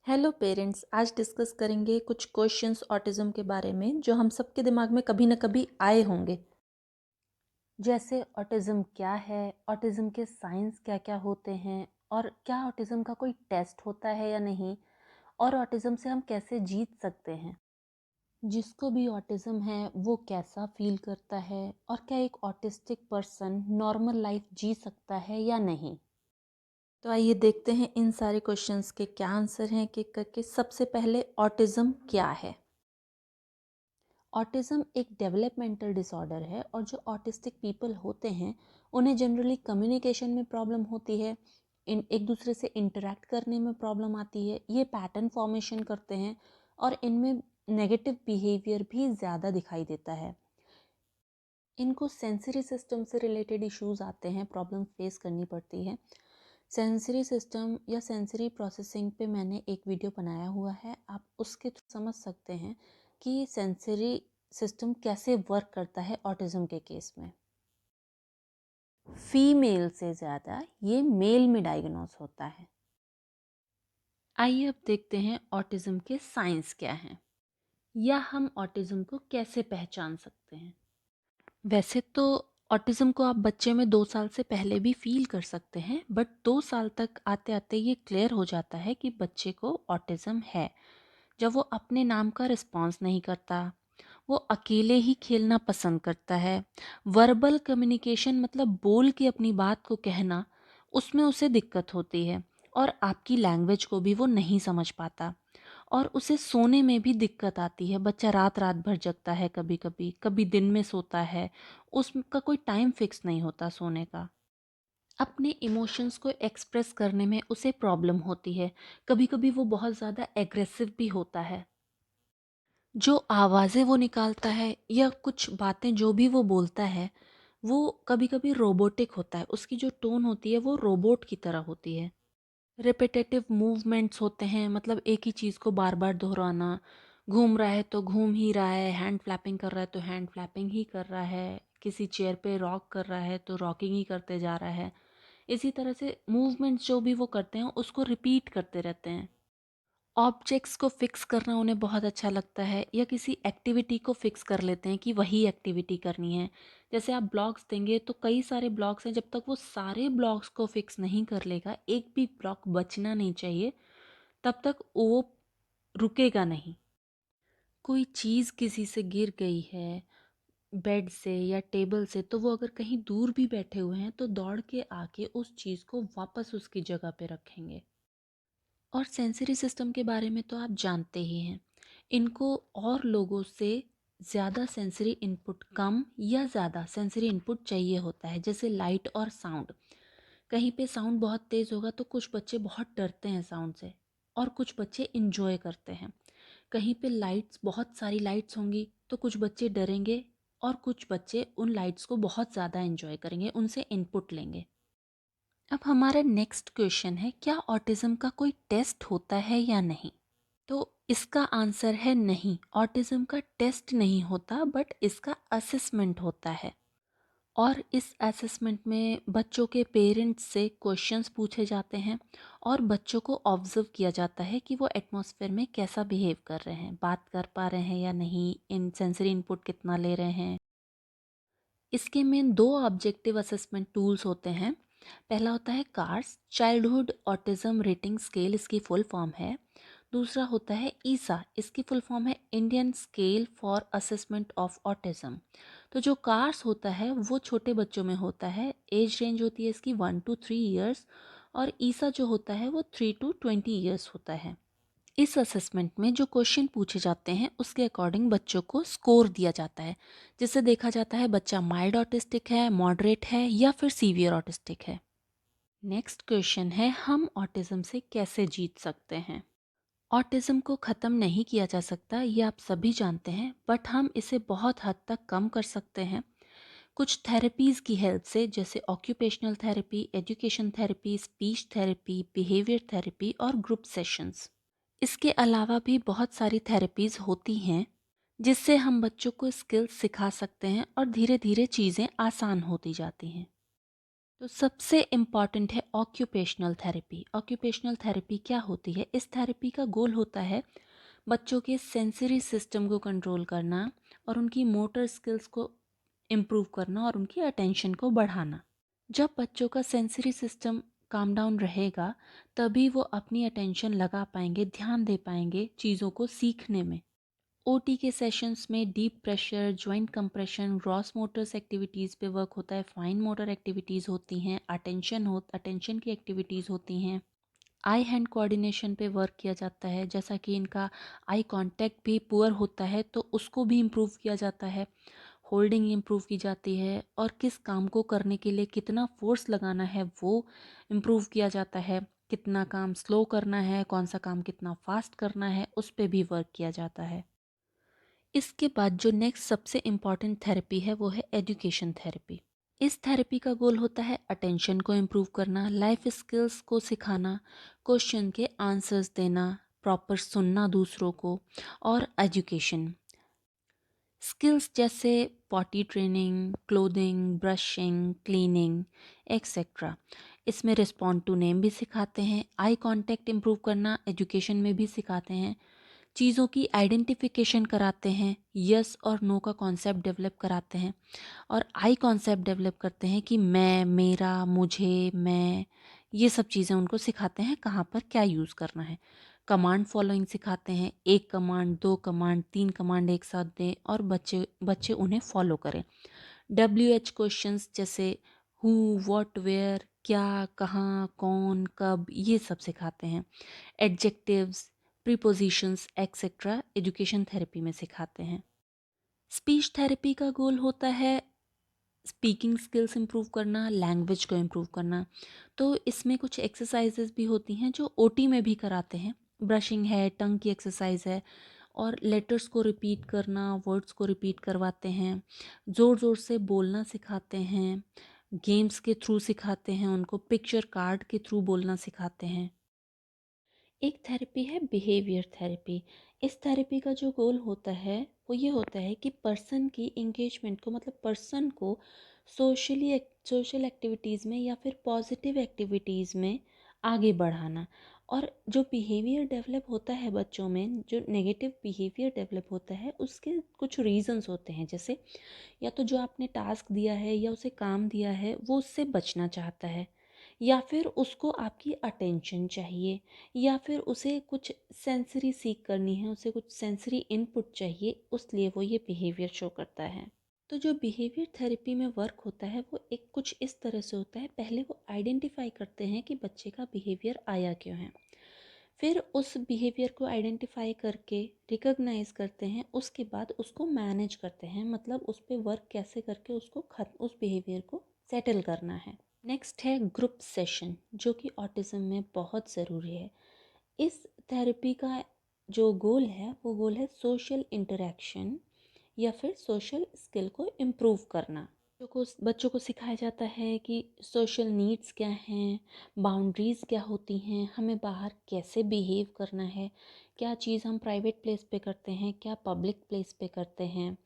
Hello parents, आज discuss करेंगे कुछ क्वेश्चंस ऑटिज्म के बारे में जो हम सबके दिमाग में कभी ना कभी आए होंगे। जैसे ऑटिज्म क्या है, ऑटिज्म के साइंस क्या क्या होते हैं, और क्या ऑटिज्म का कोई टेस्ट होता है या नहीं, और ऑटिज्म से हम कैसे जीत सकते हैं। जिसको भी ऑटिज्म है वो कैसा फील करता है, और क्या एक ऑटिस्टिक पर्सन नॉर्मल लाइफ जी सकता है या नहीं। तो आइए देखते हैं इन सारे क्वेश्चंस के क्या आंसर हैं एक एक करके। सबसे पहले, ऑटिज्म क्या है। ऑटिज़्म एक डेवलपमेंटल डिसऑर्डर है, और जो ऑटिस्टिक पीपल होते हैं उन्हें जनरली कम्युनिकेशन में प्रॉब्लम होती है, इन एक दूसरे से इंटरेक्ट करने में प्रॉब्लम आती है, ये पैटर्न फॉर्मेशन करते हैं, और इनमें नेगेटिव बिहेवियर भी ज़्यादा दिखाई देता है। इनको सेंसरी सिस्टम से रिलेटेड इश्यूज आते हैं, प्रॉब्लम फेस करनी पड़ती है। सेंसरी सिस्टम या सेंसरी प्रोसेसिंग पे मैंने एक वीडियो बनाया हुआ है, आप उसके थ्रू समझ सकते हैं कि सेंसरी सिस्टम कैसे वर्क करता है ऑटिज्म के केस में। फीमेल से ज़्यादा ये मेल में डायग्नोस होता है। आइए अब देखते हैं ऑटिज्म के साइंस क्या हैं, या हम ऑटिज्म को कैसे पहचान सकते हैं। वैसे तो ऑटिज्म को आप बच्चे में 2 साल से पहले भी फील कर सकते हैं, बट 2 साल तक आते आते ये क्लियर हो जाता है कि बच्चे को ऑटिज्म है। जब वो अपने नाम का रिस्पॉन्स नहीं करता, वो अकेले ही खेलना पसंद करता है, वर्बल कम्युनिकेशन मतलब बोल के अपनी बात को कहना, उसमें उसे दिक्कत होती है, और आपकी लैंग्वेज को भी वो नहीं समझ पाता, और उसे सोने में भी दिक्कत आती है। बच्चा रात रात भर जगता है, कभी कभी कभी दिन में सोता है, उसका कोई टाइम फिक्स नहीं होता सोने का। अपने इमोशंस को एक्सप्रेस करने में उसे प्रॉब्लम होती है, कभी कभी वो बहुत ज़्यादा एग्रेसिव भी होता है। जो आवाज़ें वो निकालता है या कुछ बातें जो भी वो बोलता है, वो कभी कभी रोबोटिक होता है, उसकी जो टोन होती है वो रोबोट की तरह होती है। रिपीटेटिव मूवमेंट्स होते हैं, मतलब एक ही चीज़ को बार बार दोहराना, घूम रहा है तो घूम ही रहा है, हैंड फ्लैपिंग कर रहा है तो हैंड फ्लैपिंग ही कर रहा है, किसी चेयर पे रॉक कर रहा है तो रॉकिंग ही करते जा रहा है। इसी तरह से मूवमेंट्स जो भी वो करते हैं उसको रिपीट करते रहते हैं। ऑब्जेक्ट्स को फिक्स करना उन्हें बहुत अच्छा लगता है, या किसी एक्टिविटी को फिक्स कर लेते हैं कि वही एक्टिविटी करनी है। जैसे आप ब्लॉक्स देंगे तो कई सारे ब्लॉक्स हैं, जब तक वो सारे ब्लॉक्स को फिक्स नहीं कर लेगा, एक भी ब्लॉक बचना नहीं चाहिए, तब तक वो रुकेगा नहीं। कोई चीज़ किसी से गिर गई है, बेड से या टेबल से, तो वो अगर कहीं दूर भी बैठे हुए हैं तो दौड़ के आके उस चीज़ को वापस उसकी जगह पे रखेंगे। और सेंसरी सिस्टम के बारे में तो आप जानते ही हैं, इनको और लोगों से ज़्यादा सेंसरी इनपुट कम या ज़्यादा सेंसरी इनपुट चाहिए होता है। जैसे लाइट और साउंड, कहीं पे साउंड बहुत तेज़ होगा तो कुछ बच्चे बहुत डरते हैं साउंड से, और कुछ बच्चे इंजॉय करते हैं। कहीं पे लाइट्स, बहुत सारी लाइट्स होंगी तो कुछ बच्चे डरेंगे, और कुछ बच्चे उन लाइट्स को बहुत ज़्यादा इंजॉय करेंगे, उनसे इनपुट लेंगे। अब हमारा नेक्स्ट क्वेश्चन है, क्या ऑटिज्म का कोई टेस्ट होता है या नहीं। तो इसका आंसर है नहीं, ऑटिज्म का टेस्ट नहीं होता, बट इसका असेसमेंट होता है। और इस असेसमेंट में बच्चों के पेरेंट्स से क्वेश्चंस पूछे जाते हैं, और बच्चों को ऑब्जर्व किया जाता है कि वो एटमॉस्फेयर में कैसा बिहेव कर रहे हैं, बात कर पा रहे हैं या नहीं, इन सेंसरी इनपुट कितना ले रहे हैं। इसके मेन 2 ऑब्जेक्टिव असेसमेंट टूल्स होते हैं। पहला होता है cars, childhood autism rating scale, इसकी फुल फॉर्म है। दूसरा होता है ईसा, इसकी फुल फॉर्म है Indian scale for assessment of autism. तो जो कार्स होता है वो छोटे बच्चों में होता है, एज रेंज होती है इसकी 1 to 3 ईयर्स, और ईसा जो होता है वो 3 to 20 ईयर्स होता है। इस असेसमेंट में जो क्वेश्चन पूछे जाते हैं उसके अकॉर्डिंग बच्चों को स्कोर दिया जाता है, जिससे देखा जाता है बच्चा माइल्ड ऑटिस्टिक है, मॉडरेट है, या फिर सीवियर ऑटिस्टिक है। नेक्स्ट क्वेश्चन है, हम ऑटिज्म से कैसे जीत सकते हैं। ऑटिज्म को ख़त्म नहीं किया जा सकता, ये आप सभी जानते हैं, बट हम इसे बहुत हद तक कम कर सकते हैं कुछ थेरेपीज़ की हेल्प से, जैसे occupational therapy, education therapy, speech therapy, behaviour therapy, और ग्रुप सेशंस। इसके अलावा भी बहुत सारी थेरेपीज़ होती हैं जिससे हम बच्चों को स्किल्स सिखा सकते हैं, और धीरे धीरे चीज़ें आसान होती जाती हैं। तो सबसे इम्पॉर्टेंट है ऑक्यूपेशनल थेरेपी। ऑक्यूपेशनल थेरेपी क्या होती है? इस थेरेपी का गोल होता है बच्चों के सेंसरी सिस्टम को कंट्रोल करना और उनकी मोटर स्किल्स को इम्प्रूव करना और उनकी अटेंशन को बढ़ाना। जब बच्चों का सेंसरी सिस्टम काम डाउन रहेगा, तभी वो अपनी अटेंशन लगा पाएंगे, ध्यान दे पाएंगे चीज़ों को सीखने में। ओटी के सेशंस में deep pressure, joint compression, gross Motors activities पे वर्क होता है, फाइन मोटर एक्टिविटीज़ होती हैं, अटेंशन की एक्टिविटीज़ होती हैं, आई हैंड कोऑर्डिनेशन पे वर्क किया जाता है। जैसा कि इनका आई कांटेक्ट भी पुअर होता है तो उसको भी इम्प्रूव किया जाता है, होल्डिंग इम्प्रूव की जाती है, और किस काम को करने के लिए कितना फोर्स लगाना है वो इम्प्रूव किया जाता है, कितना काम स्लो करना है, कौन सा काम कितना फास्ट करना है, उस पर भी वर्क किया जाता है। इसके बाद जो नेक्स्ट सबसे इम्पॉर्टेंट थेरेपी है वो है एजुकेशन थेरेपी। इस थेरेपी का गोल होता है अटेंशन को इम्प्रूव करना, लाइफ स्किल्स को सिखाना, क्वेश्चन के आंसर्स देना, प्रॉपर सुनना दूसरों को, और एजुकेशन स्किल्स जैसे potty training, clothing, brushing, cleaning, etcetera. इसमें रिस्पॉन्ड टू नेम भी सिखाते हैं, आई कांटेक्ट इम्प्रूव करना एजुकेशन में भी सिखाते हैं, चीज़ों की आइडेंटिफिकेशन कराते हैं, यस और नो का कॉन्सेप्ट डेवलप कराते हैं, और आई कॉन्सेप्ट डेवलप करते हैं कि मैं, मेरा, मुझे, मैं, ये सब चीज़ें उनको सिखाते हैं कहाँ पर क्या यूज़ करना है। कमांड फॉलोइंग सिखाते हैं, एक कमांड, दो कमांड, तीन कमांड एक साथ दें और बच्चे बच्चे उन्हें फॉलो करें। WH क्वेश्चंस जैसे हु, व्हाट, वेयर, क्या, कहाँ, कौन, कब, ये सब सिखाते हैं। Adjectives, prepositions etcetera education therapy में सिखाते हैं। स्पीच थेरेपी का गोल होता है स्पीकिंग स्किल्स इम्प्रूव करना, लैंग्वेज को इम्प्रूव करना। तो इसमें कुछ एक्सरसाइजेज भी होती हैं जो ओटी में भी कराते हैं। ब्रशिंग है, टंग की एक्सरसाइज है, और लेटर्स को रिपीट करना, वर्ड्स को रिपीट करवाते हैं, ज़ोर ज़ोर से बोलना सिखाते हैं, गेम्स के थ्रू सिखाते हैं, उनको पिक्चर कार्ड के थ्रू बोलना सिखाते हैं। एक थेरेपी है बिहेवियर थेरेपी। इस थेरेपी का जो गोल होता है वो ये होता है कि पर्सन की इंगेजमेंट को, मतलब पर्सन को सोशल एक्टिविटीज़ में या फिर पॉजिटिव एक्टिविटीज़ में आगे बढ़ाना। और जो बिहेवियर डेवलप होता है बच्चों में, जो नेगेटिव बिहेवियर डेवलप होता है, उसके कुछ रीजंस होते हैं। जैसे या तो जो आपने टास्क दिया है या उसे काम दिया है वो उससे बचना चाहता है, या फिर उसको आपकी अटेंशन चाहिए, या फिर उसे कुछ सेंसरी सीख करनी है, उसे कुछ सेंसरी इनपुट चाहिए, उसलिए वो ये बिहेवियर शो करता है। तो जो बिहेवियर थेरेपी में वर्क होता है वो एक कुछ इस तरह से होता है। पहले वो आइडेंटिफाई करते हैं कि बच्चे का बिहेवियर आया क्यों है, फिर उस बिहेवियर को आइडेंटिफाई करके रिकॉग्नाइज करते हैं, उसके बाद उसको मैनेज करते हैं, मतलब उस पर वर्क कैसे करके उस बिहेवियर को सेटल करना है। नेक्स्ट है ग्रुप सेशन, जो कि ऑटिज़म में बहुत ज़रूरी है। इस थेरेपी का जो गोल है वो गोल है सोशल इंटरेक्शन या फिर सोशल स्किल को इम्प्रूव करना। बच्चों को सिखाया जाता है कि सोशल नीड्स क्या हैं, बाउंड्रीज़ क्या होती हैं, हमें बाहर कैसे बिहेव करना है, क्या चीज़ हम प्राइवेट प्लेस पे करते हैं, क्या पब्लिक प्लेस पे करते हैं,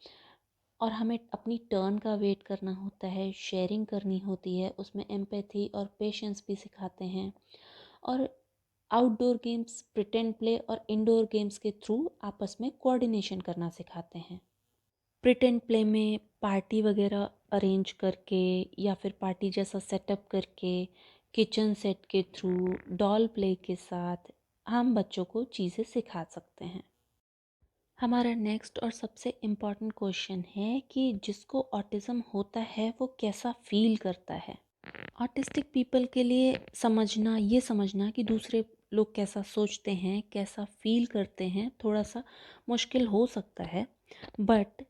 और हमें अपनी टर्न का वेट करना होता है, शेयरिंग करनी होती है, उसमें एम्पैथी और पेशेंस भी सिखाते हैं। और आउटडोर गेम्स, प्रिटेंड प्ले और इंडोर गेम्स के थ्रू आपस में कोऑर्डिनेशन करना सिखाते हैं। प्रिटेंड प्ले में पार्टी वगैरह अरेंज करके या फिर पार्टी जैसा सेटअप करके, किचन सेट के थ्रू, डॉल प्ले के साथ हम बच्चों को चीज़ें सिखा सकते हैं। हमारा नेक्स्ट और सबसे इम्पॉर्टेंट क्वेश्चन है कि जिसको ऑटिज़म होता है वो कैसा फील करता है। ऑटिस्टिक पीपल के लिए समझना कि दूसरे लोग कैसा सोचते हैं, कैसा फील करते हैं, थोड़ा सा मुश्किल हो सकता है, बट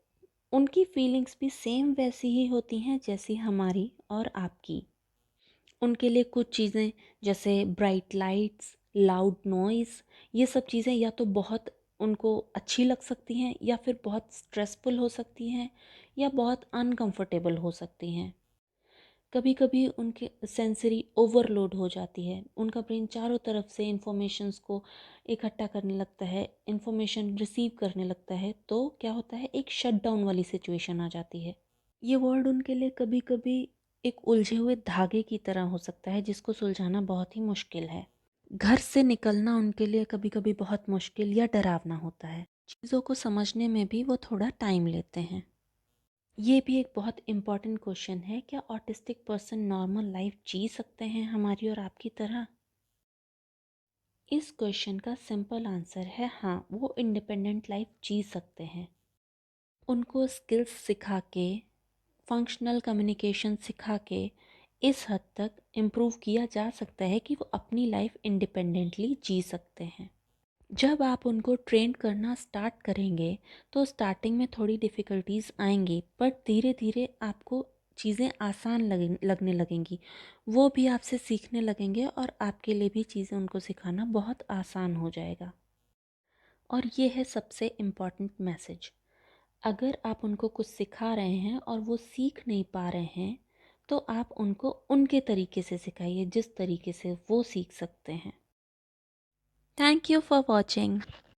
उनकी फीलिंग्स भी सेम वैसी ही होती हैं जैसी हमारी और आपकी। उनके लिए कुछ चीज़ें जैसे ब्राइट लाइट्स, लाउड नॉइज़, ये सब चीज़ें या तो बहुत उनको अच्छी लग सकती हैं या फिर बहुत स्ट्रेसफुल हो सकती हैं या बहुत अनकंफर्टेबल हो सकती हैं। कभी कभी उनके सेंसरी ओवरलोड हो जाती है, उनका ब्रेन चारों तरफ से इंफॉर्मेशंस को इकट्ठा करने लगता है, इंफॉर्मेशन रिसीव करने लगता है, तो क्या होता है, एक शट डाउन वाली सिचुएशन आ जाती है। ये वर्ड उनके लिए कभी कभी एक उलझे हुए धागे की तरह हो सकता है जिसको सुलझाना बहुत ही मुश्किल है। घर से निकलना उनके लिए कभी-कभी बहुत मुश्किल या डरावना होता है। चीज़ों को समझने में भी वो थोड़ा टाइम लेते हैं। ये भी एक बहुत इम्पोर्टेंट क्वेश्चन है, क्या ऑटिस्टिक पर्सन नॉर्मल लाइफ जी सकते हैं हमारी और आपकी तरह? इस क्वेश्चन का सिंपल आंसर है हाँ, वो इंडिपेंडेंट लाइफ जी सकते हैं। उनको स्किल्स सिखा के, फंक्शनल कम्युनिकेशन सिखा के इस हद तक इम्प्रूव किया जा सकता है कि वो अपनी लाइफ इंडिपेंडेंटली जी सकते हैं। जब आप उनको ट्रेन करना स्टार्ट करेंगे तो स्टार्टिंग में थोड़ी डिफ़िकल्टीज आएंगी, बट धीरे धीरे आपको चीज़ें आसान लगने लगेंगी। वो भी आपसे सीखने लगेंगे और आपके लिए भी चीज़ें उनको सिखाना बहुत आसान हो जाएगा। और ये है सबसे इम्पॉर्टेंट मैसेज, अगर आप उनको कुछ सिखा रहे हैं और वो सीख नहीं पा रहे हैं तो आप उनको उनके तरीके से सिखाइए जिस तरीके से वो सीख सकते हैं। Thank you for watching.